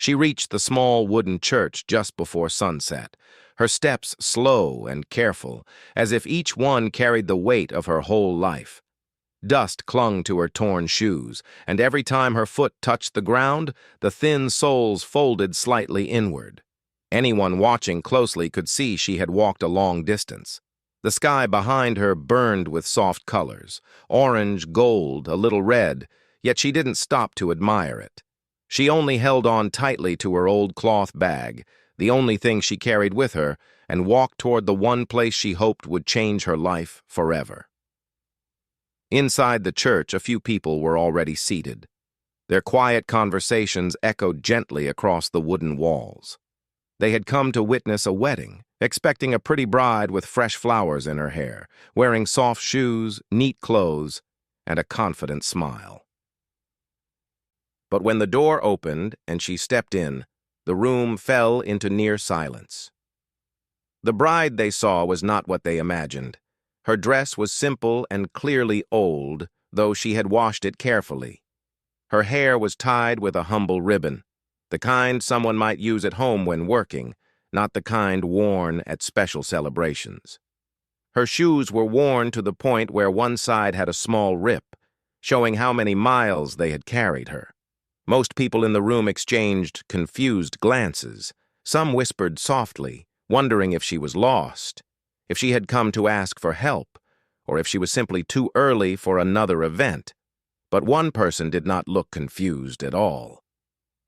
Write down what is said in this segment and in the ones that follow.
She reached the small wooden church just before sunset, her steps slow and careful, as if each one carried the weight of her whole life. Dust clung to her torn shoes, and every time her foot touched the ground, the thin soles folded slightly inward. Anyone watching closely could see she had walked a long distance. The sky behind her burned with soft colors, orange, gold, a little red, yet she didn't stop to admire it. She only held on tightly to her old cloth bag, the only thing she carried with her, and walked toward the one place she hoped would change her life forever. Inside the church, a few people were already seated. Their quiet conversations echoed gently across the wooden walls. They had come to witness a wedding, expecting a pretty bride with fresh flowers in her hair, wearing soft shoes, neat clothes, and a confident smile. But when the door opened and she stepped in, the room fell into near silence. The bride they saw was not what they imagined. Her dress was simple and clearly old, though she had washed it carefully. Her hair was tied with a humble ribbon, the kind someone might use at home when working, not the kind worn at special celebrations. Her shoes were worn to the point where one side had a small rip, showing how many miles they had carried her. Most people in the room exchanged confused glances. Some whispered softly, wondering if she was lost, if she had come to ask for help, or if she was simply too early for another event. But one person did not look confused at all.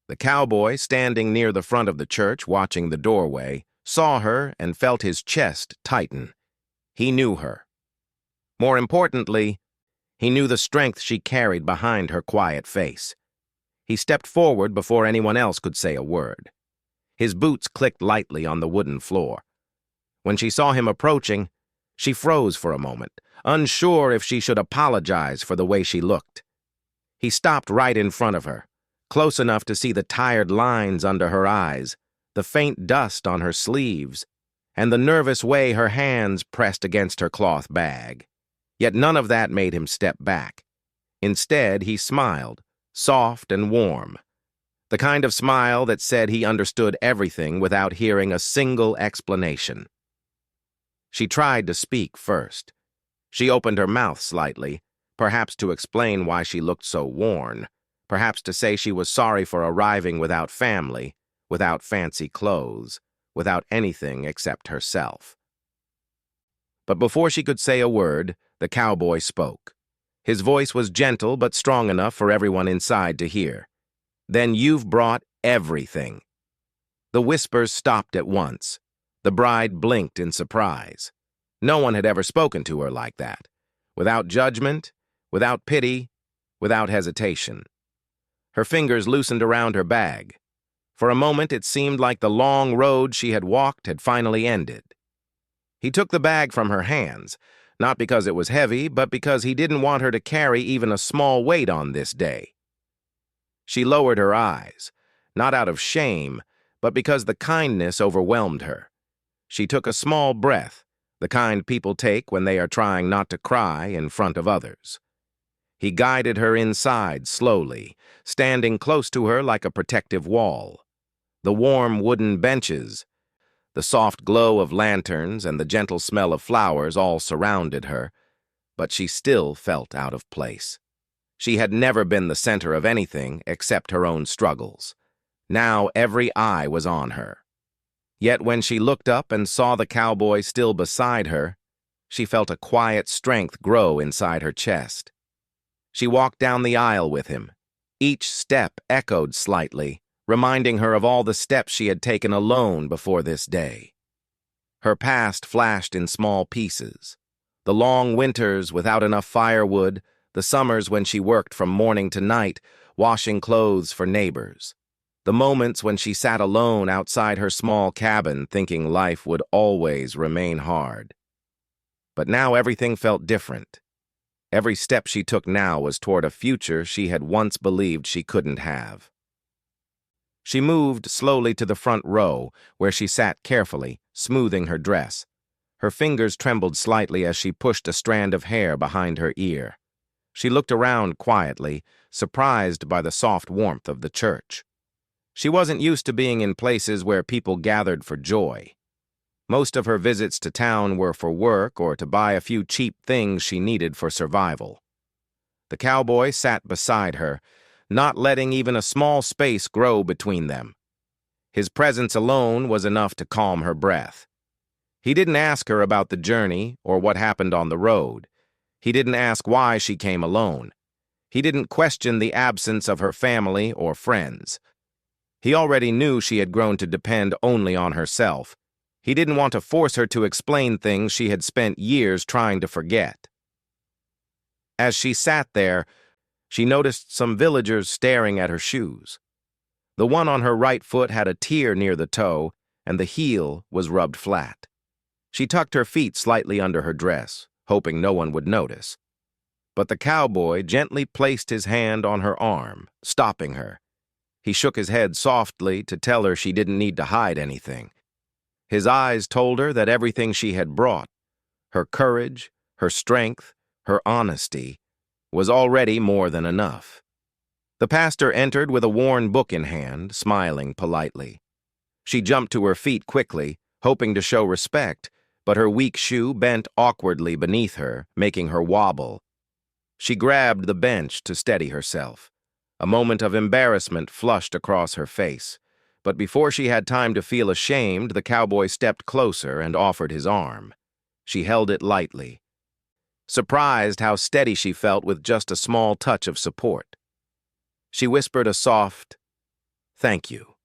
The cowboy, standing near the front of the church watching the doorway, saw her and felt his chest tighten. He knew her. More importantly, he knew the strength she carried behind her quiet face. He stepped forward before anyone else could say a word. His boots clicked lightly on the wooden floor. When she saw him approaching, she froze for a moment, unsure if she should apologize for the way she looked. He stopped right in front of her, close enough to see the tired lines under her eyes, the faint dust on her sleeves, and the nervous way her hands pressed against her cloth bag. Yet none of that made him step back. Instead, he smiled, soft and warm, the kind of smile that said he understood everything without hearing a single explanation. She tried to speak first. She opened her mouth slightly, perhaps to explain why she looked so worn, perhaps to say she was sorry for arriving without family, without fancy clothes, without anything except herself. But before she could say a word, the cowboy spoke. His voice was gentle but strong enough for everyone inside to hear. "Then you've brought everything." The whispers stopped at once. The bride blinked in surprise. No one had ever spoken to her like that, without judgment, without pity, without hesitation. Her fingers loosened around her bag. For a moment it seemed like the long road she had walked had finally ended. He took the bag from her hands, not because it was heavy, but because he didn't want her to carry even a small weight on this day. She lowered her eyes, not out of shame, but because the kindness overwhelmed her. She took a small breath, the kind people take when they are trying not to cry in front of others. He guided her inside slowly, standing close to her like a protective wall. The warm wooden benches, the soft glow of lanterns, and the gentle smell of flowers all surrounded her, but she still felt out of place. She had never been the center of anything except her own struggles. Now every eye was on her. Yet when she looked up and saw the cowboy still beside her, she felt a quiet strength grow inside her chest. She walked down the aisle with him. Each step echoed slightly, reminding her of all the steps she had taken alone before this day. Her past flashed in small pieces. The long winters without enough firewood, the summers when she worked from morning to night, washing clothes for neighbors. The moments when she sat alone outside her small cabin thinking life would always remain hard. But now everything felt different. Every step she took now was toward a future she had once believed she couldn't have. She moved slowly to the front row, where she sat carefully, smoothing her dress. Her fingers trembled slightly as she pushed a strand of hair behind her ear. She looked around quietly, surprised by the soft warmth of the church. She wasn't used to being in places where people gathered for joy. Most of her visits to town were for work or to buy a few cheap things she needed for survival. The cowboy sat beside her, not letting even a small space grow between them. His presence alone was enough to calm her breath. He didn't ask her about the journey or what happened on the road. He didn't ask why she came alone. He didn't question the absence of her family or friends. He already knew she had grown to depend only on herself. He didn't want to force her to explain things she had spent years trying to forget. As she sat there, she noticed some villagers staring at her shoes. The one on her right foot had a tear near the toe, and the heel was rubbed flat. She tucked her feet slightly under her dress, hoping no one would notice. But the cowboy gently placed his hand on her arm, stopping her. He shook his head softly to tell her she didn't need to hide anything. His eyes told her that everything she had brought, her courage, her strength, her honesty, was already more than enough. The pastor entered with a worn book in hand, smiling politely. She jumped to her feet quickly, hoping to show respect, but her weak shoe bent awkwardly beneath her, making her wobble. She grabbed the bench to steady herself. A moment of embarrassment flushed across her face, but before she had time to feel ashamed, the cowboy stepped closer and offered his arm. She held it lightly, surprised how steady she felt with just a small touch of support. She whispered a soft, "Thank you,"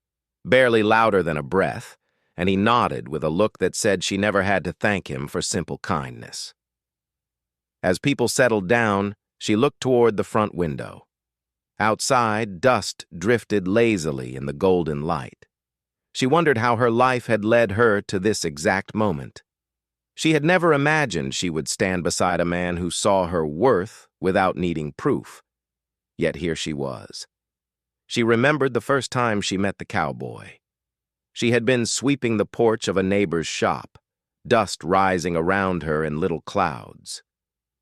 barely louder than a breath, and he nodded with a look that said she never had to thank him for simple kindness. As people settled down, she looked toward the front window. Outside, dust drifted lazily in the golden light. She wondered how her life had led her to this exact moment. She had never imagined she would stand beside a man who saw her worth without needing proof. Yet here she was. She remembered the first time she met the cowboy. She had been sweeping the porch of a neighbor's shop, dust rising around her in little clouds.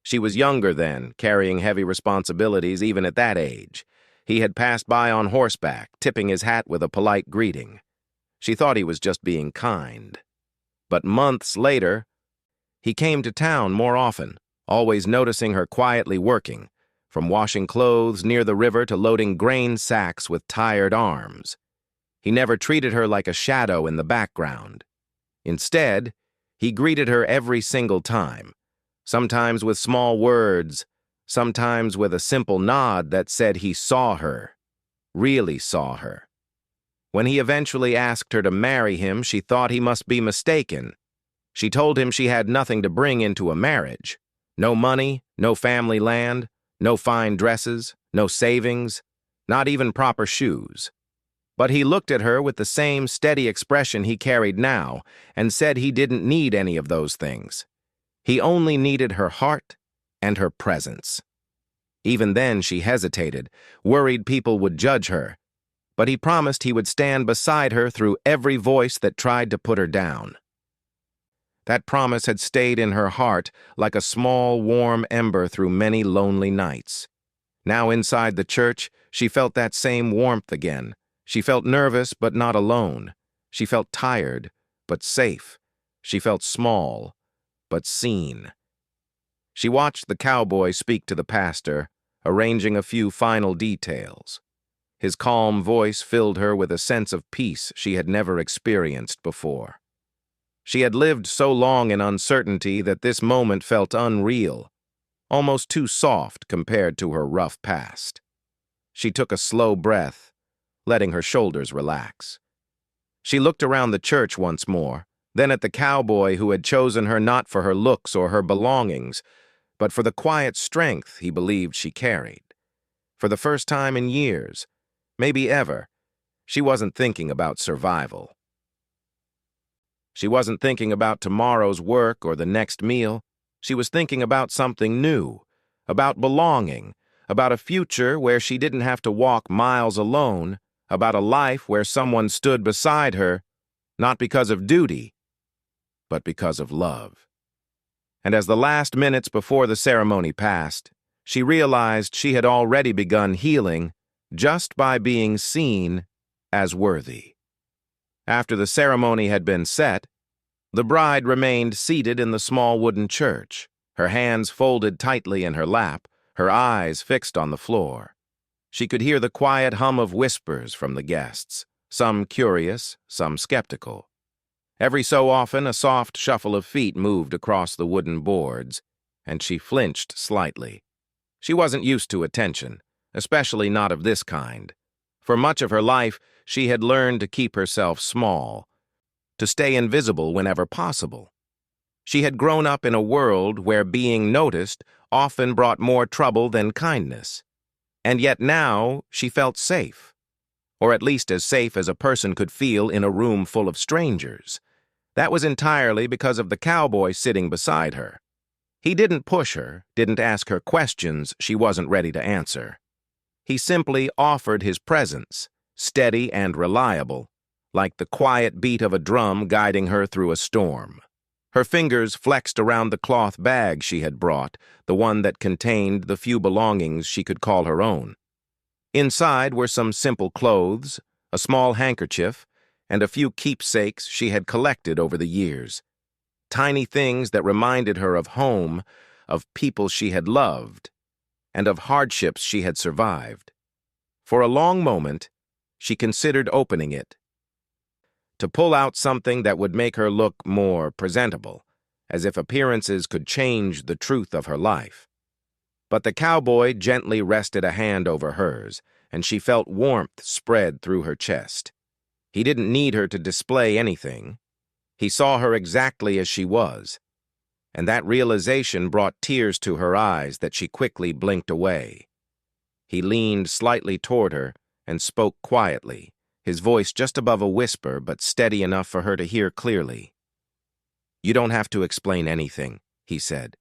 She was younger then, carrying heavy responsibilities even at that age. He had passed by on horseback, tipping his hat with a polite greeting. She thought he was just being kind. But months later, he came to town more often, always noticing her quietly working, from washing clothes near the river to loading grain sacks with tired arms. He never treated her like a shadow in the background. Instead, he greeted her every single time, sometimes with small words, sometimes with a simple nod that said he saw her, really saw her. When he eventually asked her to marry him, she thought he must be mistaken. She told him she had nothing to bring into a marriage. No money, no family land, no fine dresses, no savings, not even proper shoes. But he looked at her with the same steady expression he carried now and said he didn't need any of those things. He only needed her heart and her presence. Even then she hesitated, worried people would judge her. But he promised he would stand beside her through every voice that tried to put her down. That promise had stayed in her heart like a small, warm ember through many lonely nights. Now inside the church, she felt that same warmth again. She felt nervous but not alone. She felt tired but safe. She felt small but seen. She watched the cowboy speak to the pastor, arranging a few final details. His calm voice filled her with a sense of peace she had never experienced before. She had lived so long in uncertainty that this moment felt unreal, almost too soft compared to her rough past. She took a slow breath, letting her shoulders relax. She looked around the church once more, then at the cowboy who had chosen her not for her looks or her belongings, but for the quiet strength he believed she carried. For the first time in years, maybe ever, she wasn't thinking about survival. She wasn't thinking about tomorrow's work or the next meal. She was thinking about something new, about belonging, about a future where she didn't have to walk miles alone, about a life where someone stood beside her, not because of duty, but because of love. And as the last minutes before the ceremony passed, she realized she had already begun healing just by being seen as worthy. After the ceremony had been set, the bride remained seated in the small wooden church, her hands folded tightly in her lap, her eyes fixed on the floor. She could hear the quiet hum of whispers from the guests, some curious, some skeptical. Every so often, a soft shuffle of feet moved across the wooden boards, and she flinched slightly. She wasn't used to attention, especially not of this kind. For much of her life, she had learned to keep herself small, to stay invisible whenever possible. She had grown up in a world where being noticed often brought more trouble than kindness. And yet now she felt safe, or at least as safe as a person could feel in a room full of strangers. That was entirely because of the cowboy sitting beside her. He didn't push her, didn't ask her questions she wasn't ready to answer. He simply offered his presence, steady and reliable, like the quiet beat of a drum guiding her through a storm. Her fingers flexed around the cloth bag she had brought, the one that contained the few belongings she could call her own. Inside were some simple clothes, a small handkerchief, and a few keepsakes she had collected over the years. Tiny things that reminded her of home, of people she had loved, and of hardships she had survived. For a long moment, she considered opening it, to pull out something that would make her look more presentable, as if appearances could change the truth of her life. But the cowboy gently rested a hand over hers, and she felt warmth spread through her chest. He didn't need her to display anything. He saw her exactly as she was, and that realization brought tears to her eyes that she quickly blinked away. He leaned slightly toward her and spoke quietly, his voice just above a whisper but steady enough for her to hear clearly. "You don't have to explain anything," he said.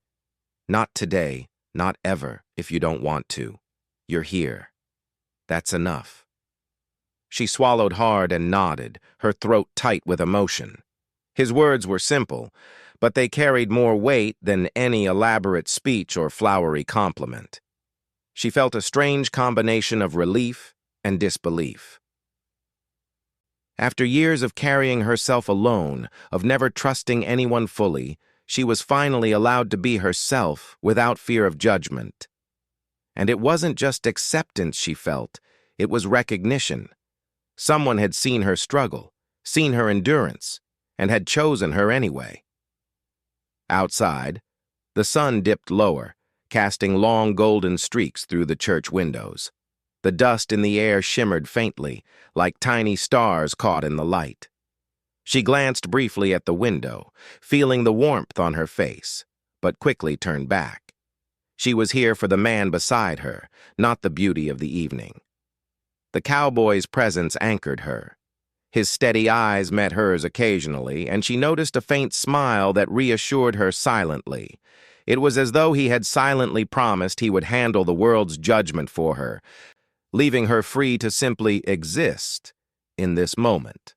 "Not today, not ever, if you don't want to. You're here. That's enough." She swallowed hard and nodded, her throat tight with emotion. His words were simple, but they carried more weight than any elaborate speech or flowery compliment. She felt a strange combination of relief and disbelief. After years of carrying herself alone, of never trusting anyone fully, she was finally allowed to be herself without fear of judgment. And it wasn't just acceptance she felt, it was recognition. Someone had seen her struggle, seen her endurance, and had chosen her anyway. Outside, the sun dipped lower, casting long golden streaks through the church windows. The dust in the air shimmered faintly, like tiny stars caught in the light. She glanced briefly at the window, feeling the warmth on her face, but quickly turned back. She was here for the man beside her, not the beauty of the evening. The cowboy's presence anchored her. His steady eyes met hers occasionally, and she noticed a faint smile that reassured her silently. It was as though he had silently promised he would handle the world's judgment for her, leaving her free to simply exist in this moment.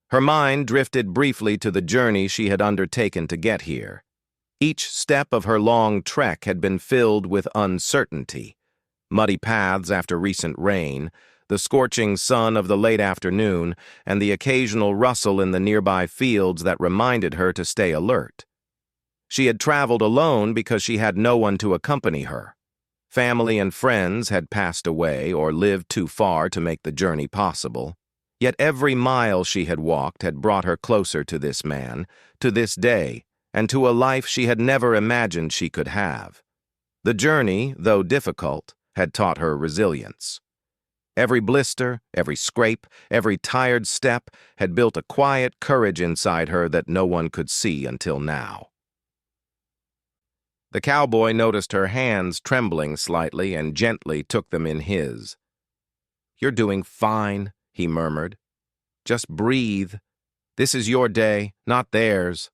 Her mind drifted briefly to the journey she had undertaken to get here. Each step of her long trek had been filled with uncertainty. Muddy paths after recent rain, the scorching sun of the late afternoon, and the occasional rustle in the nearby fields that reminded her to stay alert. She had traveled alone because she had no one to accompany her. Family and friends had passed away or lived too far to make the journey possible. Yet every mile she had walked had brought her closer to this man, to this day, and to a life she had never imagined she could have. The journey, though difficult, had taught her resilience. Every blister, every scrape, every tired step had built a quiet courage inside her that no one could see until now. The cowboy noticed her hands trembling slightly and gently took them in his. "You're doing fine," he murmured. "Just breathe. This is your day, not theirs."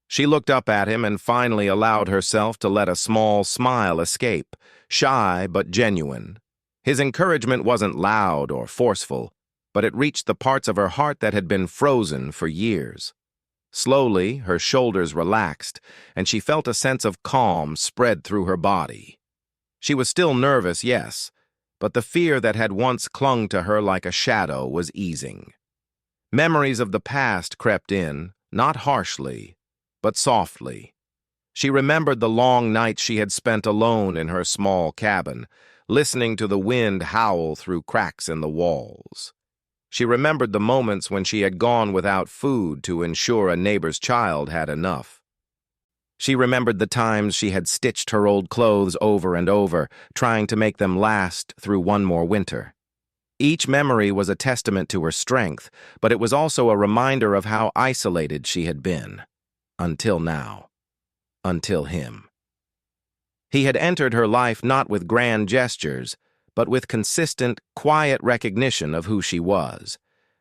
She looked up at him and finally allowed herself to let a small smile escape, shy but genuine. His encouragement wasn't loud or forceful, but it reached the parts of her heart that had been frozen for years. Slowly, her shoulders relaxed, and she felt a sense of calm spread through her body. She was still nervous, yes, but the fear that had once clung to her like a shadow was easing. Memories of the past crept in, not harshly, but softly. She remembered the long nights she had spent alone in her small cabin, listening to the wind howl through cracks in the walls. She remembered the moments when she had gone without food to ensure a neighbor's child had enough. She remembered the times she had stitched her old clothes over and over, trying to make them last through one more winter. Each memory was a testament to her strength, but it was also a reminder of how isolated she had been. Until now. Until him. He had entered her life not with grand gestures, but with consistent, quiet recognition of who she was,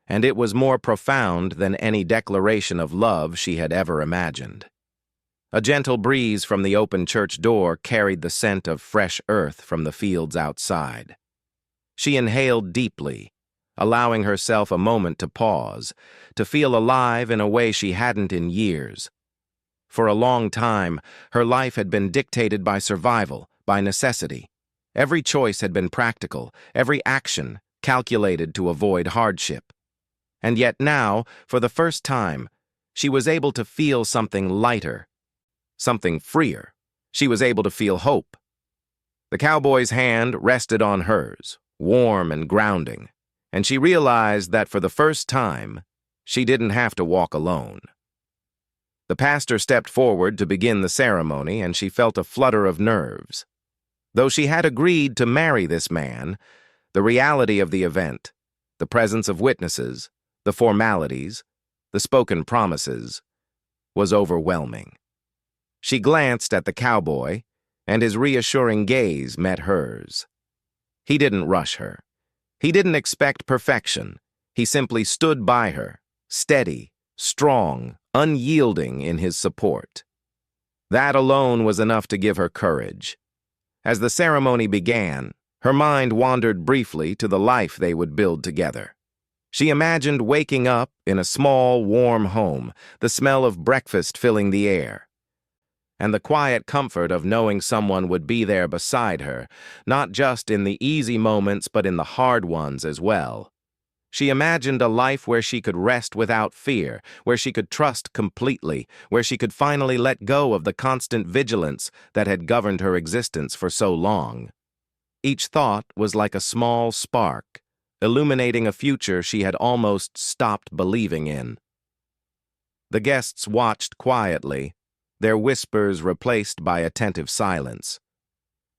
and it was more profound than any declaration of love she had ever imagined. A gentle breeze from the open church door carried the scent of fresh earth from the fields outside. She inhaled deeply, allowing herself a moment to pause, to feel alive in a way she hadn't in years. For a long time, her life had been dictated by survival, by necessity. Every choice had been practical, every action calculated to avoid hardship. And yet now, for the first time, she was able to feel something lighter, something freer. She was able to feel hope. The cowboy's hand rested on hers, warm and grounding, and she realized that for the first time, she didn't have to walk alone. The pastor stepped forward to begin the ceremony, and she felt a flutter of nerves. Though she had agreed to marry this man, the reality of the event, the presence of witnesses, the formalities, the spoken promises, was overwhelming. She glanced at the cowboy, and his reassuring gaze met hers. He didn't rush her. He didn't expect perfection. He simply stood by her, steady, strong, unyielding in his support. That alone was enough to give her courage. As the ceremony began, her mind wandered briefly to the life they would build together. She imagined waking up in a small, warm home, the smell of breakfast filling the air, and the quiet comfort of knowing someone would be there beside her, not just in the easy moments but in the hard ones as well. She imagined a life where she could rest without fear, where she could trust completely, where she could finally let go of the constant vigilance that had governed her existence for so long. Each thought was like a small spark, illuminating a future she had almost stopped believing in. The guests watched quietly, their whispers replaced by attentive silence.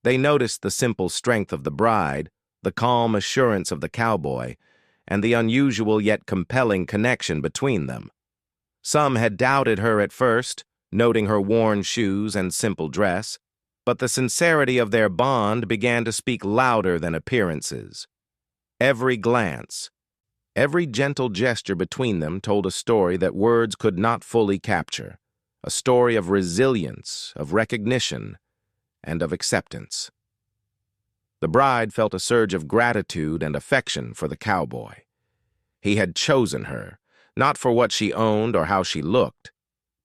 They noticed the simple strength of the bride, the calm assurance of the cowboy, and the unusual yet compelling connection between them. Some had doubted her at first, noting her worn shoes and simple dress, but the sincerity of their bond began to speak louder than appearances. Every glance, every gentle gesture between them told a story that words could not fully capture, a story of resilience, of recognition, and of acceptance. The bride felt a surge of gratitude and affection for the cowboy. He had chosen her, not for what she owned or how she looked,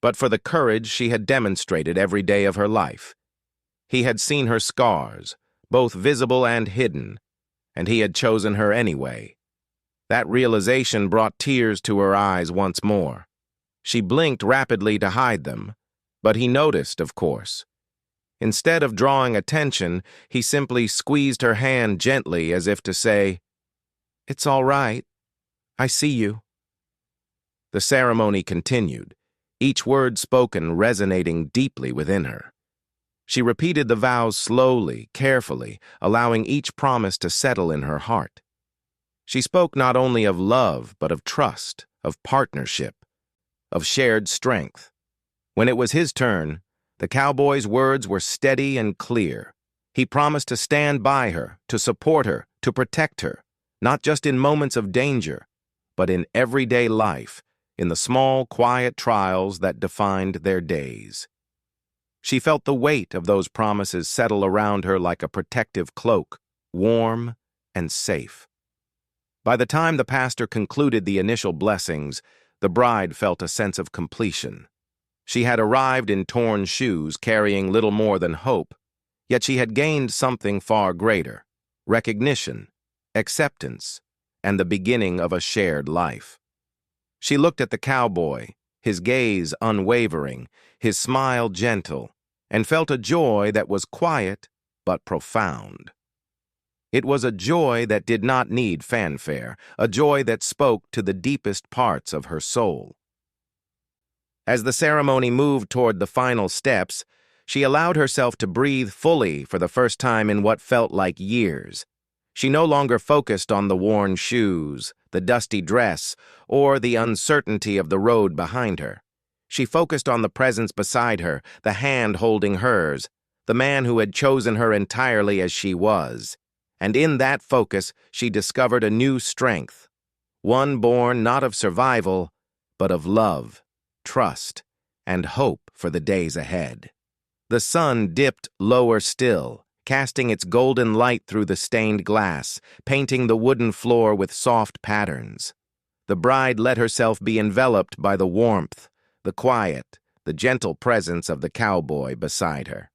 but for the courage she had demonstrated every day of her life. He had seen her scars, both visible and hidden, and he had chosen her anyway. That realization brought tears to her eyes once more. She blinked rapidly to hide them, but he noticed, of course. Instead of drawing attention, he simply squeezed her hand gently as if to say, "It's all right. I see you." The ceremony continued, each word spoken resonating deeply within her. She repeated the vows slowly, carefully, allowing each promise to settle in her heart. She spoke not only of love, but of trust, of partnership, of shared strength. When it was his turn, the cowboy's words were steady and clear. He promised to stand by her, to support her, to protect her, not just in moments of danger, but in everyday life, in the small, quiet trials that defined their days. She felt the weight of those promises settle around her like a protective cloak, warm and safe. By the time the pastor concluded the initial blessings, the bride felt a sense of completion. She had arrived in torn shoes, carrying little more than hope, yet she had gained something far greater, recognition, acceptance, and the beginning of a shared life. She looked at the cowboy, his gaze unwavering, his smile gentle, and felt a joy that was quiet but profound. It was a joy that did not need fanfare, a joy that spoke to the deepest parts of her soul. As the ceremony moved toward the final steps, she allowed herself to breathe fully for the first time in what felt like years. She no longer focused on the worn shoes, the dusty dress, or the uncertainty of the road behind her. She focused on the presence beside her, the hand holding hers, the man who had chosen her entirely as she was. And in that focus, she discovered a new strength, one born not of survival, but of love, trust, and hope for the days ahead. The sun dipped lower still, casting its golden light through the stained glass, painting the wooden floor with soft patterns. The bride let herself be enveloped by the warmth, the quiet, the gentle presence of the cowboy beside her.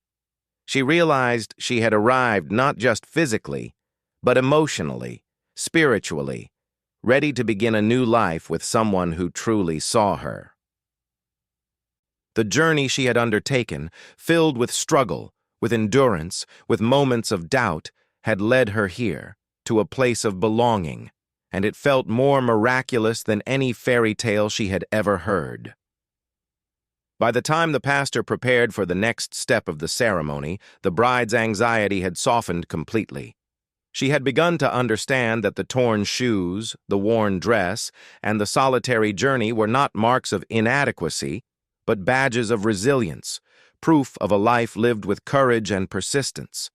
She realized she had arrived not just physically, but emotionally, spiritually, ready to begin a new life with someone who truly saw her. The journey she had undertaken, filled with struggle, with endurance, with moments of doubt, had led her here, to a place of belonging, and it felt more miraculous than any fairy tale she had ever heard. By the time the pastor prepared for the next step of the ceremony, the bride's anxiety had softened completely. She had begun to understand that the torn shoes, the worn dress, and the solitary journey were not marks of inadequacy, but badges of resilience, proof of a life lived with courage and persistence.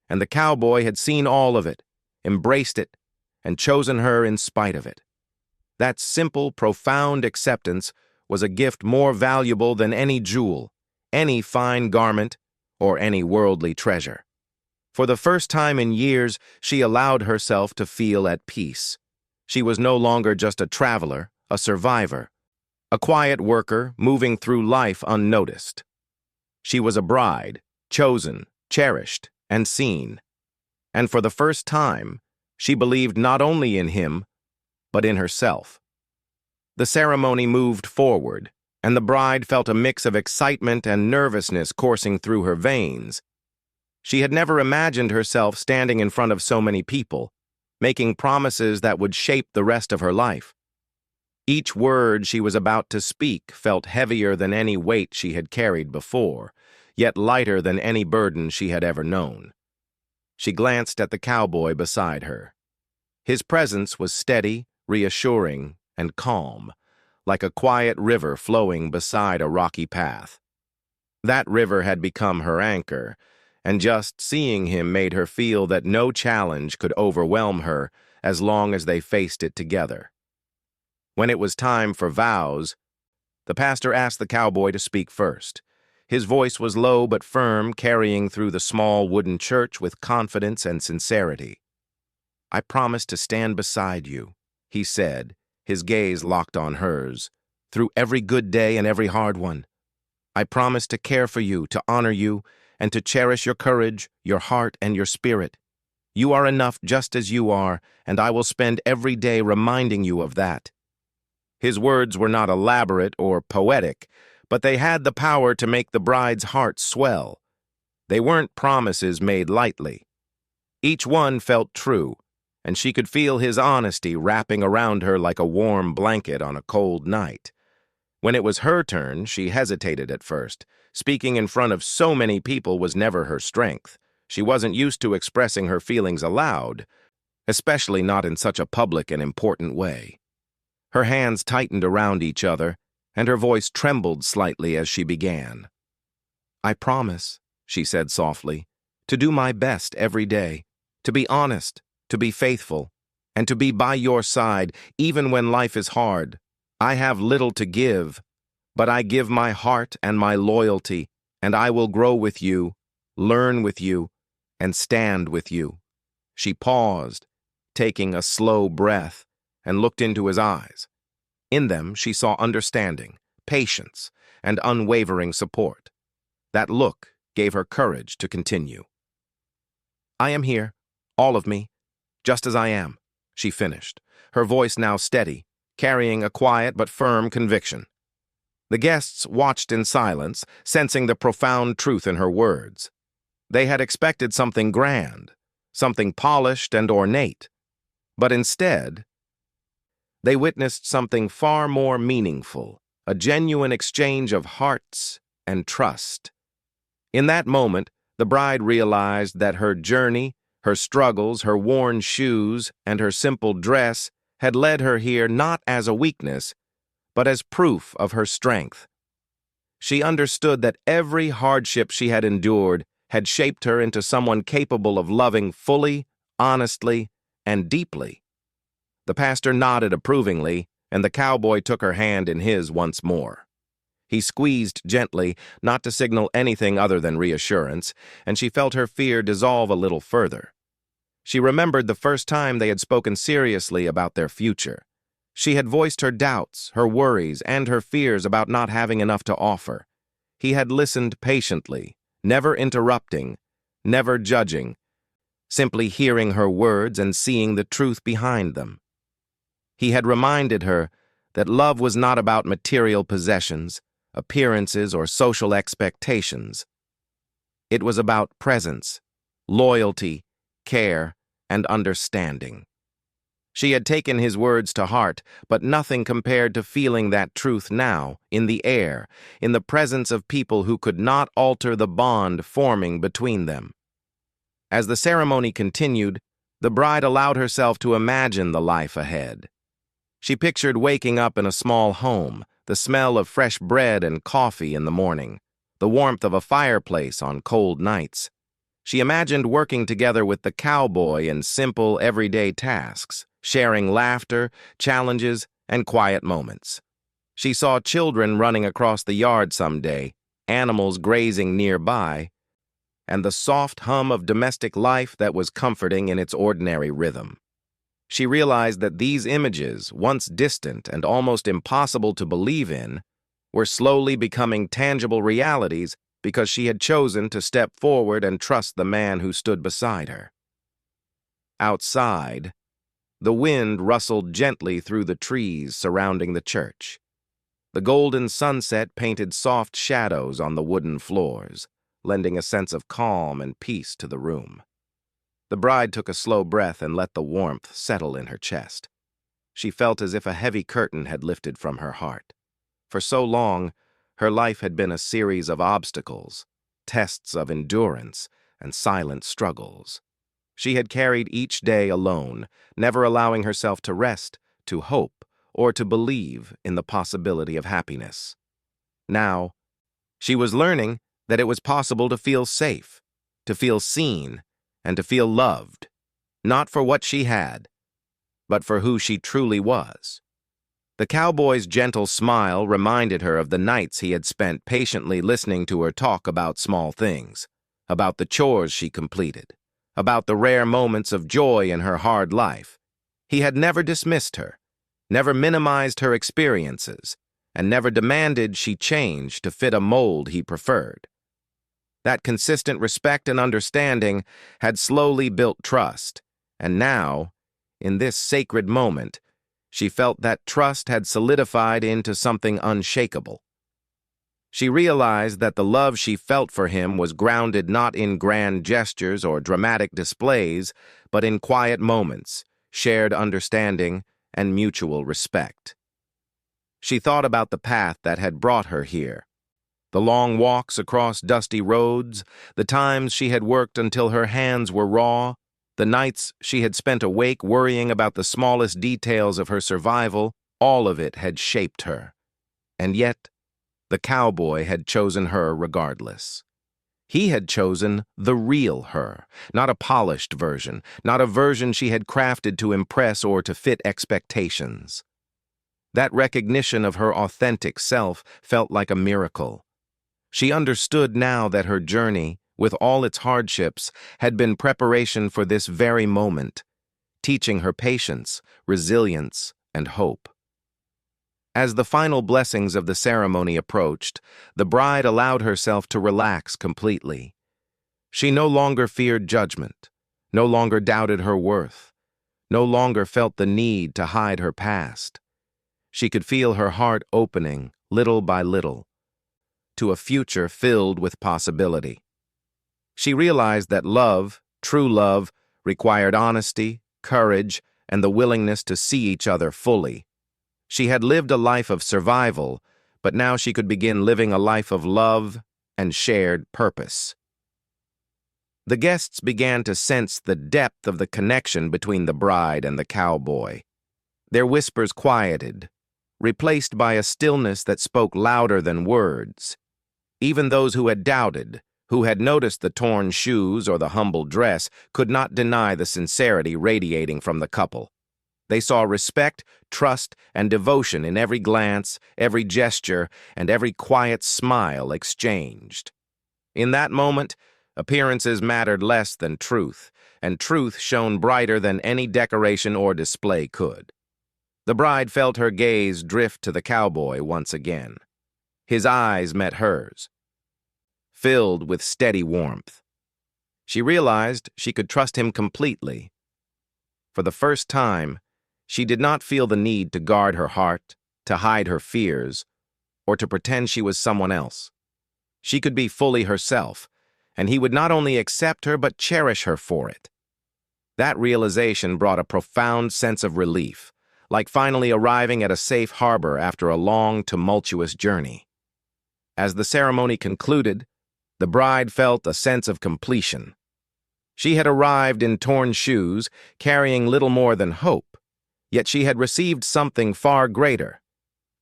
And the cowboy had seen all of it, embraced it, and chosen her in spite of it. That simple, profound acceptance was a gift more valuable than any jewel, any fine garment, or any worldly treasure. For the first time in years, she allowed herself to feel at peace. She was no longer just a traveler, a survivor, a quiet worker moving through life unnoticed. She was a bride, chosen, cherished, and seen. And for the first time, she believed not only in him, but in herself. The ceremony moved forward, and the bride felt a mix of excitement and nervousness coursing through her veins. She had never imagined herself standing in front of so many people, making promises that would shape the rest of her life. Each word she was about to speak felt heavier than any weight she had carried before, yet lighter than any burden she had ever known. She glanced at the cowboy beside her. His presence was steady, reassuring, and calm, like a quiet river flowing beside a rocky path. That river had become her anchor, and just seeing him made her feel that no challenge could overwhelm her as long as they faced it together. When it was time for vows, the pastor asked the cowboy to speak first. His voice was low but firm, carrying through the small wooden church with confidence and sincerity. "I promise to stand beside you," he said, his gaze locked on hers, "through every good day and every hard one. I promise to care for you, to honor you, and to cherish your courage, your heart, and your spirit. You are enough just as you are, and I will spend every day reminding you of that." His words were not elaborate or poetic, but they had the power to make the bride's heart swell. They weren't promises made lightly. Each one felt true, and she could feel his honesty wrapping around her like a warm blanket on a cold night. When it was her turn, she hesitated at first. Speaking in front of so many people was never her strength. She wasn't used to expressing her feelings aloud, especially not in such a public and important way. Her hands tightened around each other, and her voice trembled slightly as she began. "I promise," she said softly, "to do my best every day, to be honest, to be faithful, and to be by your side even when life is hard. I have little to give, but I give my heart and my loyalty, and I will grow with you, learn with you, and stand with you." She paused, taking a slow breath, and looked into his eyes. In them, she saw understanding, patience, and unwavering support. That look gave her courage to continue. "I am here, All of me, just as I am, she finished, her voice now steady, carrying a quiet but firm conviction. The guests watched in silence, sensing the profound truth in her words. They had expected something grand, something polished and ornate, but instead, they witnessed something far more meaningful, a genuine exchange of hearts and trust. In that moment, the bride realized that her journey, her struggles, her worn shoes, and her simple dress had led her here not as a weakness, but as proof of her strength. She understood that every hardship she had endured had shaped her into someone capable of loving fully, honestly, and deeply. The pastor nodded approvingly, and the cowboy took her hand in his once more. He squeezed gently, not to signal anything other than reassurance, and she felt her fear dissolve a little further. She remembered the first time they had spoken seriously about their future. She had voiced her doubts, her worries, and her fears about not having enough to offer. He had listened patiently, never interrupting, never judging, simply hearing her words and seeing the truth behind them. He had reminded her that love was not about material possessions, appearances, or social expectations. It was about presence, loyalty, care, and understanding. She had taken his words to heart, but nothing compared to feeling that truth now, in the air, in the presence of people who could not alter the bond forming between them. As the ceremony continued, the bride allowed herself to imagine the life ahead. She pictured waking up in a small home, the smell of fresh bread and coffee in the morning, the warmth of a fireplace on cold nights. She imagined working together with the cowboy in simple, everyday tasks, sharing laughter, challenges, and quiet moments. She saw children running across the yard someday, animals grazing nearby, and the soft hum of domestic life that was comforting in its ordinary rhythm. She realized that these images, once distant and almost impossible to believe in, were slowly becoming tangible realities because she had chosen to step forward and trust the man who stood beside her. Outside, the wind rustled gently through the trees surrounding the church. The golden sunset painted soft shadows on the wooden floors, lending a sense of calm and peace to the room. The bride took a slow breath and let the warmth settle in her chest. She felt as if a heavy curtain had lifted from her heart. For so long, her life had been a series of obstacles, tests of endurance, and silent struggles. She had carried each day alone, never allowing herself to rest, to hope, or to believe in the possibility of happiness. Now, she was learning that it was possible to feel safe, to feel seen, and to feel loved, not for what she had, but for who she truly was. The cowboy's gentle smile reminded her of the nights he had spent patiently listening to her talk about small things, about the chores she completed, about the rare moments of joy in her hard life. He had never dismissed her, never minimized her experiences, and never demanded she change to fit a mold he preferred. That consistent respect and understanding had slowly built trust, and now, in this sacred moment, she felt that trust had solidified into something unshakable. She realized that the love she felt for him was grounded not in grand gestures or dramatic displays, but in quiet moments, shared understanding, and mutual respect. She thought about the path that had brought her here, the long walks across dusty roads, the times she had worked until her hands were raw, the nights she had spent awake worrying about the smallest details of her survival. All of it had shaped her. And yet, the cowboy had chosen her regardless. He had chosen the real her, not a polished version, not a version she had crafted to impress or to fit expectations. That recognition of her authentic self felt like a miracle. She understood now that her journey, with all its hardships, had been preparation for this very moment, teaching her patience, resilience, and hope. As the final blessings of the ceremony approached, the bride allowed herself to relax completely. She no longer feared judgment, no longer doubted her worth, no longer felt the need to hide her past. She could feel her heart opening, little by little, to a future filled with possibility. She realized that love, true love, required honesty, courage, and the willingness to see each other fully. She had lived a life of survival, but now she could begin living a life of love and shared purpose. The guests began to sense the depth of the connection between the bride and the cowboy. Their whispers quieted, replaced by a stillness that spoke louder than words. Even those who had doubted, who had noticed the torn shoes or the humble dress, could not deny the sincerity radiating from the couple. They saw respect, trust, and devotion in every glance, every gesture, and every quiet smile exchanged. In that moment, appearances mattered less than truth, and truth shone brighter than any decoration or display could. The bride felt her gaze drift to the cowboy once again. His eyes met hers, filled with steady warmth. She realized she could trust him completely. For the first time, she did not feel the need to guard her heart, to hide her fears, or to pretend she was someone else. She could be fully herself, and he would not only accept her but cherish her for it. That realization brought a profound sense of relief, like finally arriving at a safe harbor after a long, tumultuous journey. As the ceremony concluded, the bride felt a sense of completion. She had arrived in torn shoes, carrying little more than hope, yet she had received something far greater: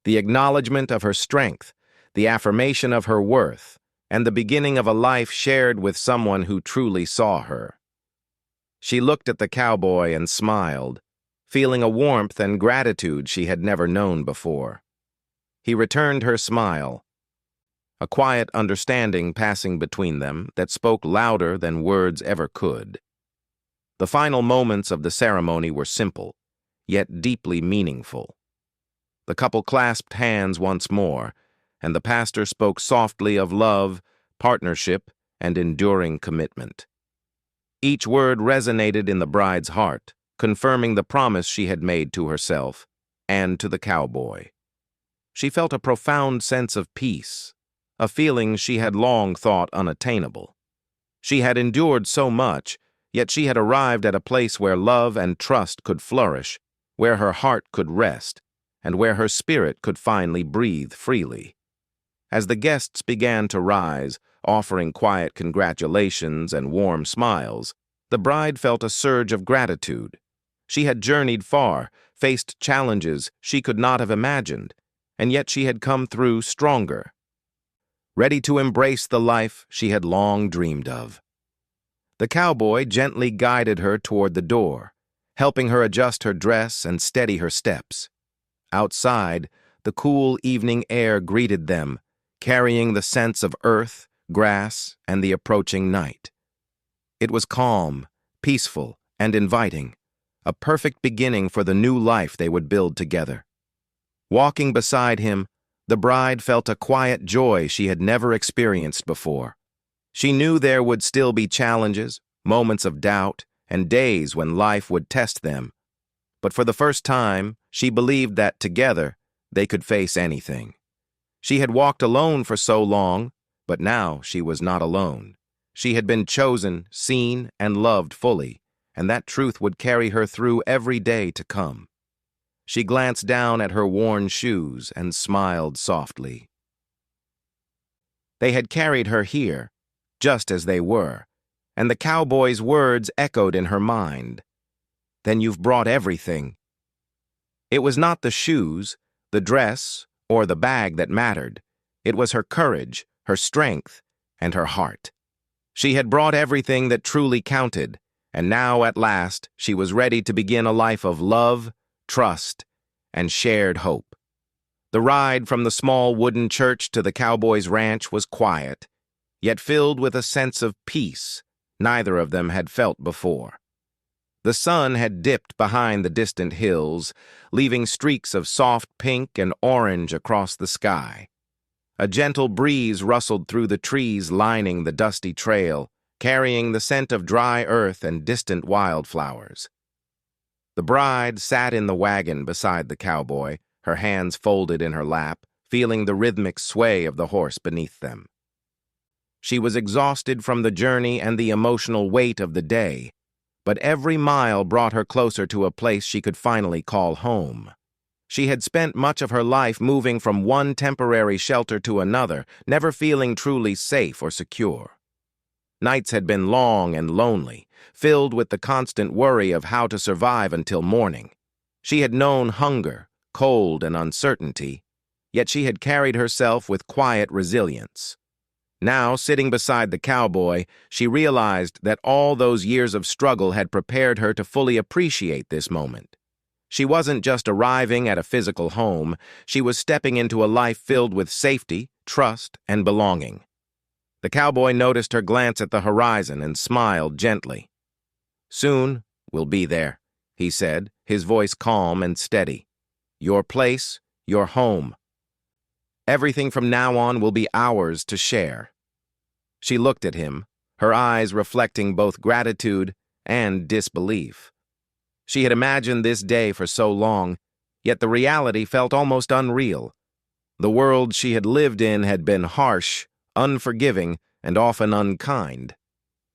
the acknowledgement of her strength, the affirmation of her worth, and the beginning of a life shared with someone who truly saw her. She looked at the cowboy and smiled, feeling a warmth and gratitude she had never known before. He returned her smile, a quiet understanding passing between them that spoke louder than words ever could. The final moments of the ceremony were simple, yet deeply meaningful. The couple clasped hands once more, and the pastor spoke softly of love, partnership, and enduring commitment. Each word resonated in the bride's heart, confirming the promise she had made to herself and to the cowboy. She felt a profound sense of peace, a feeling she had long thought unattainable. She had endured so much, yet she had arrived at a place where love and trust could flourish, where her heart could rest, and where her spirit could finally breathe freely. As the guests began to rise, offering quiet congratulations and warm smiles, the bride felt a surge of gratitude. She had journeyed far, faced challenges she could not have imagined, and yet she had come through stronger, ready to embrace the life she had long dreamed of. The cowboy gently guided her toward the door, helping her adjust her dress and steady her steps. Outside, the cool evening air greeted them, carrying the scents of earth, grass, and the approaching night. It was calm, peaceful, and inviting, a perfect beginning for the new life they would build together. Walking beside him, the bride felt a quiet joy she had never experienced before. She knew there would still be challenges, moments of doubt, and days when life would test them. But for the first time, she believed that together they could face anything. She had walked alone for so long, but now she was not alone. She had been chosen, seen, and loved fully, and that truth would carry her through every day to come. She glanced down at her worn shoes and smiled softly. They had carried her here, just as they were, and the cowboy's words echoed in her mind. "Then you've brought everything." It was not the shoes, the dress, or the bag that mattered. It was her courage, her strength, and her heart. She had brought everything that truly counted, and now at last she was ready to begin a life of love, trust, and shared hope. The ride from the small wooden church to the cowboy's ranch was quiet, yet filled with a sense of peace neither of them had felt before. The sun had dipped behind the distant hills, leaving streaks of soft pink and orange across the sky. A gentle breeze rustled through the trees lining the dusty trail, carrying the scent of dry earth and distant wildflowers. The bride sat in the wagon beside the cowboy, her hands folded in her lap, feeling the rhythmic sway of the horse beneath them. She was exhausted from the journey and the emotional weight of the day, but every mile brought her closer to a place she could finally call home. She had spent much of her life moving from one temporary shelter to another, never feeling truly safe or secure. Nights had been long and lonely, filled with the constant worry of how to survive until morning. She had known hunger, cold, and uncertainty, yet she had carried herself with quiet resilience. Now, sitting beside the cowboy, she realized that all those years of struggle had prepared her to fully appreciate this moment. She wasn't just arriving at a physical home, she was stepping into a life filled with safety, trust, and belonging. The cowboy noticed her glance at the horizon and smiled gently. "Soon, we'll be there," he said, his voice calm and steady. "Your place, your home. Everything from now on will be ours to share." She looked at him, her eyes reflecting both gratitude and disbelief. She had imagined this day for so long, yet the reality felt almost unreal. The world she had lived in had been harsh, unforgiving, and often unkind.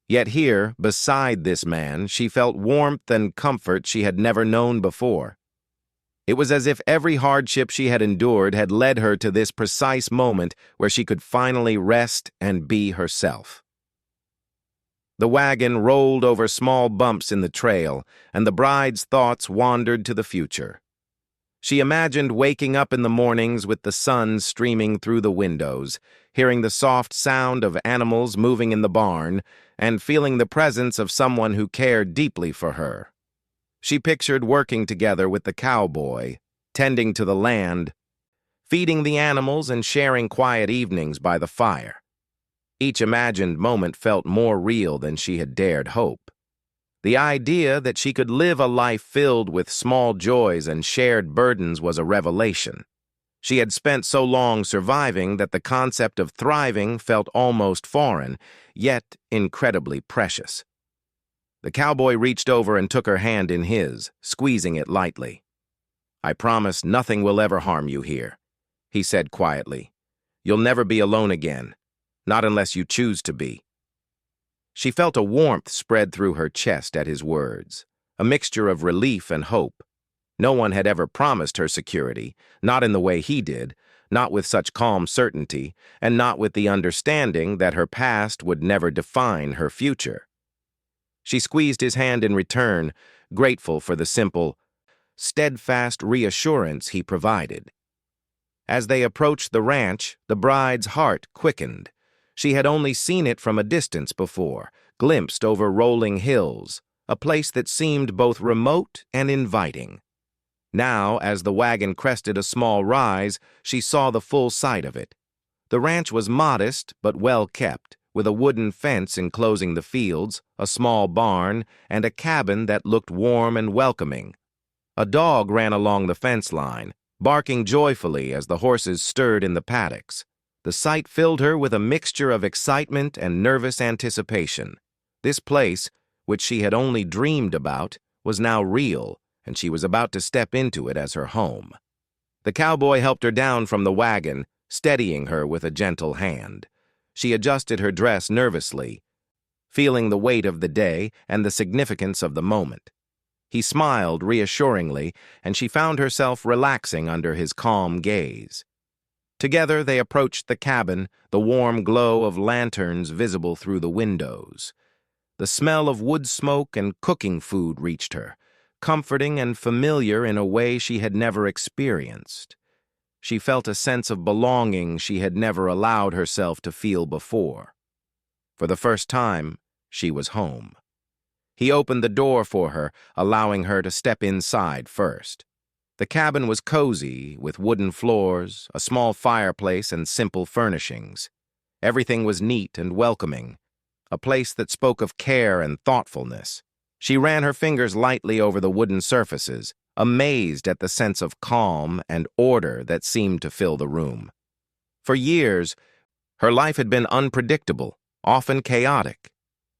Yet here, beside this man, she felt warmth and comfort she had never known before. It was as if every hardship she had endured had led her to this precise moment where she could finally rest and be herself. The wagon rolled over small bumps in the trail, and the bride's thoughts wandered to the future. She imagined waking up in the mornings with the sun streaming through the windows, hearing the soft sound of animals moving in the barn, and feeling the presence of someone who cared deeply for her. She pictured working together with the cowboy, tending to the land, feeding the animals, and sharing quiet evenings by the fire. Each imagined moment felt more real than she had dared hope. The idea that she could live a life filled with small joys and shared burdens was a revelation. She had spent so long surviving that the concept of thriving felt almost foreign, yet incredibly precious. The cowboy reached over and took her hand in his, squeezing it lightly. "I promise nothing will ever harm you here," he said quietly. "You'll never be alone again, not unless you choose to be." She felt a warmth spread through her chest at his words, a mixture of relief and hope. No one had ever promised her security, not in the way he did, not with such calm certainty, and not with the understanding that her past would never define her future. She squeezed his hand in return, grateful for the simple, steadfast reassurance he provided. As they approached the ranch, the bride's heart quickened. She had only seen it from a distance before, glimpsed over rolling hills, a place that seemed both remote and inviting. Now, as the wagon crested a small rise, she saw the full sight of it. The ranch was modest but well kept, with a wooden fence enclosing the fields, a small barn, and a cabin that looked warm and welcoming. A dog ran along the fence line, barking joyfully as the horses stirred in the paddocks. The sight filled her with a mixture of excitement and nervous anticipation. This place, which she had only dreamed about, was now real, and she was about to step into it as her home. The cowboy helped her down from the wagon, steadying her with a gentle hand. She adjusted her dress nervously, feeling the weight of the day and the significance of the moment. He smiled reassuringly, and she found herself relaxing under his calm gaze. Together they approached the cabin, the warm glow of lanterns visible through the windows. The smell of wood smoke and cooking food reached her, comforting and familiar in a way she had never experienced. She felt a sense of belonging she had never allowed herself to feel before. For the first time, she was home. He opened the door for her, allowing her to step inside first. The cabin was cozy, with wooden floors, a small fireplace, and simple furnishings. Everything was neat and welcoming, a place that spoke of care and thoughtfulness. She ran her fingers lightly over the wooden surfaces, amazed at the sense of calm and order that seemed to fill the room. For years, her life had been unpredictable, often chaotic.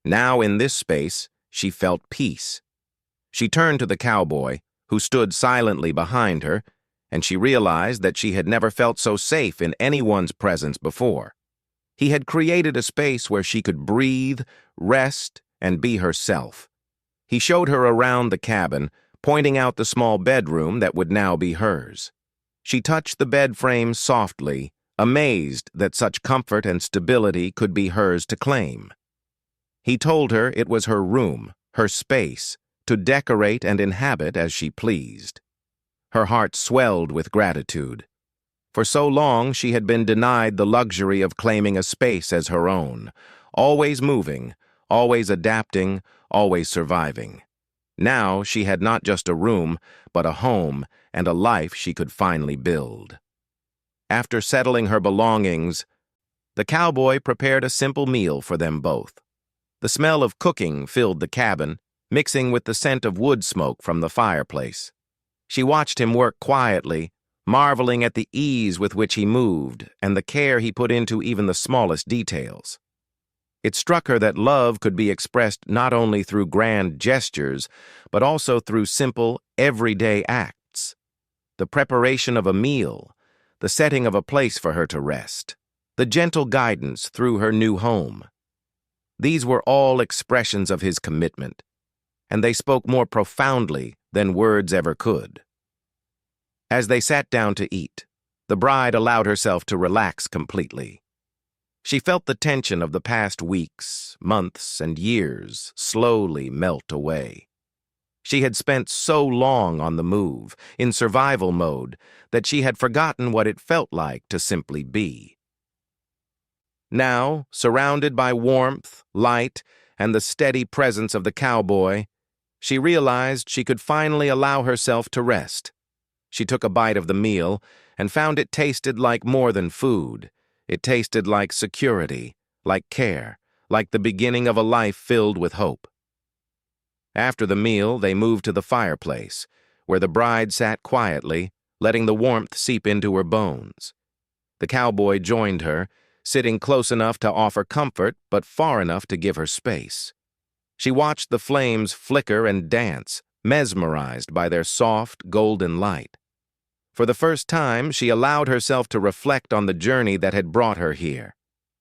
Now in this space, she felt peace. She turned to the cowboy, who stood silently behind her, and she realized that she had never felt so safe in anyone's presence before. He had created a space where she could breathe, rest, and be herself. He showed her around the cabin, pointing out the small bedroom that would now be hers. She touched the bed frame softly, amazed that such comfort and stability could be hers to claim. He told her it was her room, her space, to decorate and inhabit as she pleased. Her heart swelled with gratitude. For so long she had been denied the luxury of claiming a space as her own, always moving, always adapting, always surviving. Now she had not just a room, but a home and a life she could finally build. After settling her belongings, the cowboy prepared a simple meal for them both. The smell of cooking filled the cabin, mixing with the scent of wood smoke from the fireplace. She watched him work quietly, marveling at the ease with which he moved and the care he put into even the smallest details. It struck her that love could be expressed not only through grand gestures, but also through simple, everyday acts. The preparation of a meal, the setting of a place for her to rest, the gentle guidance through her new home. These were all expressions of his commitment, and they spoke more profoundly than words ever could. As they sat down to eat, the bride allowed herself to relax completely. She felt the tension of the past weeks, months, and years slowly melt away. She had spent so long on the move, in survival mode, that she had forgotten what it felt like to simply be. Now, surrounded by warmth, light, and the steady presence of the cowboy, she realized she could finally allow herself to rest. She took a bite of the meal and found it tasted like more than food. It tasted like security, like care, like the beginning of a life filled with hope. After the meal, they moved to the fireplace, where the bride sat quietly, letting the warmth seep into her bones. The cowboy joined her, sitting close enough to offer comfort, but far enough to give her space. She watched the flames flicker and dance, mesmerized by their soft, golden light. For the first time, she allowed herself to reflect on the journey that had brought her here.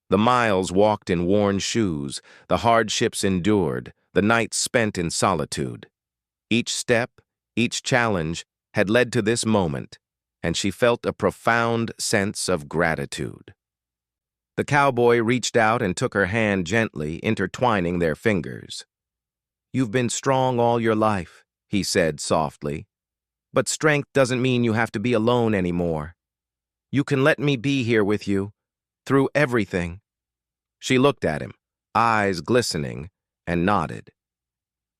The miles walked in worn shoes, the hardships endured, the nights spent in solitude. Each step, each challenge, had led to this moment, and she felt a profound sense of gratitude. The cowboy reached out and took her hand gently, intertwining their fingers. "You've been strong all your life," he said softly. "But strength doesn't mean you have to be alone anymore. You can let me be here with you, through everything." She looked at him, eyes glistening, and nodded.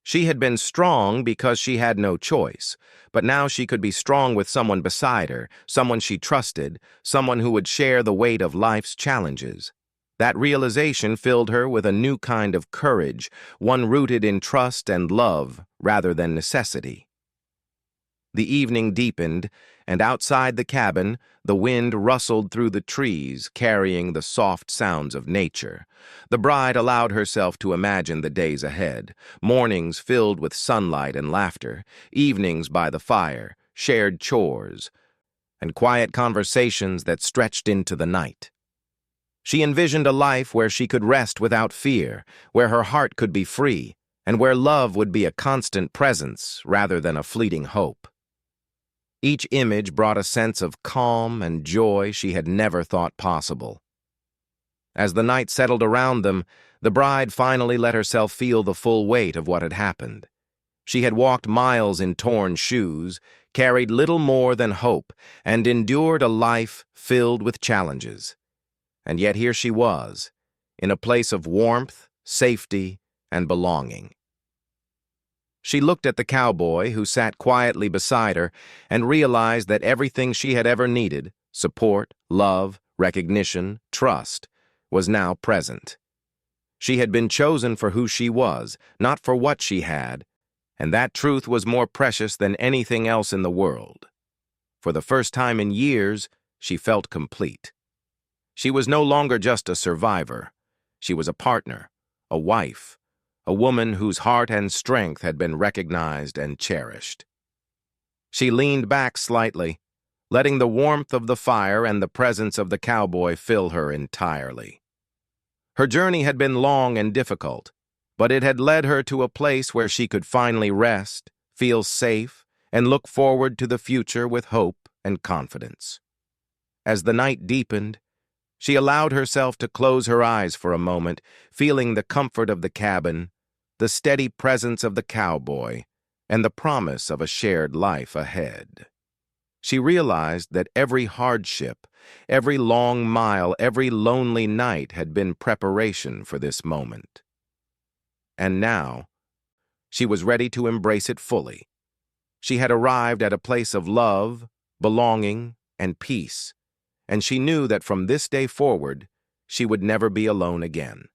She had been strong because she had no choice, but now she could be strong with someone beside her, someone she trusted, someone who would share the weight of life's challenges. That realization filled her with a new kind of courage, one rooted in trust and love rather than necessity. The evening deepened, and outside the cabin, the wind rustled through the trees, carrying the soft sounds of nature. The bride allowed herself to imagine the days ahead, mornings filled with sunlight and laughter, evenings by the fire, shared chores, and quiet conversations that stretched into the night. She envisioned a life where she could rest without fear, where her heart could be free, and where love would be a constant presence rather than a fleeting hope. Each image brought a sense of calm and joy she had never thought possible. As the night settled around them, the bride finally let herself feel the full weight of what had happened. She had walked miles in torn shoes, carried little more than hope, and endured a life filled with challenges. And yet here she was, in a place of warmth, safety, and belonging. She looked at the cowboy who sat quietly beside her and realized that everything she had ever needed, support, love, recognition, trust, was now present. She had been chosen for who she was, not for what she had, and that truth was more precious than anything else in the world. For the first time in years, she felt complete. She was no longer just a survivor. She was a partner, a wife, a woman whose heart and strength had been recognized and cherished. She leaned back slightly, letting the warmth of the fire and the presence of the cowboy fill her entirely. Her journey had been long and difficult, but it had led her to a place where she could finally rest, feel safe, and look forward to the future with hope and confidence. As the night deepened, she allowed herself to close her eyes for a moment, feeling the comfort of the cabin, the steady presence of the cowboy, and the promise of a shared life ahead. She realized that every hardship, every long mile, every lonely night had been preparation for this moment. And now, she was ready to embrace it fully. She had arrived at a place of love, belonging, and peace, and she knew that from this day forward, she would never be alone again.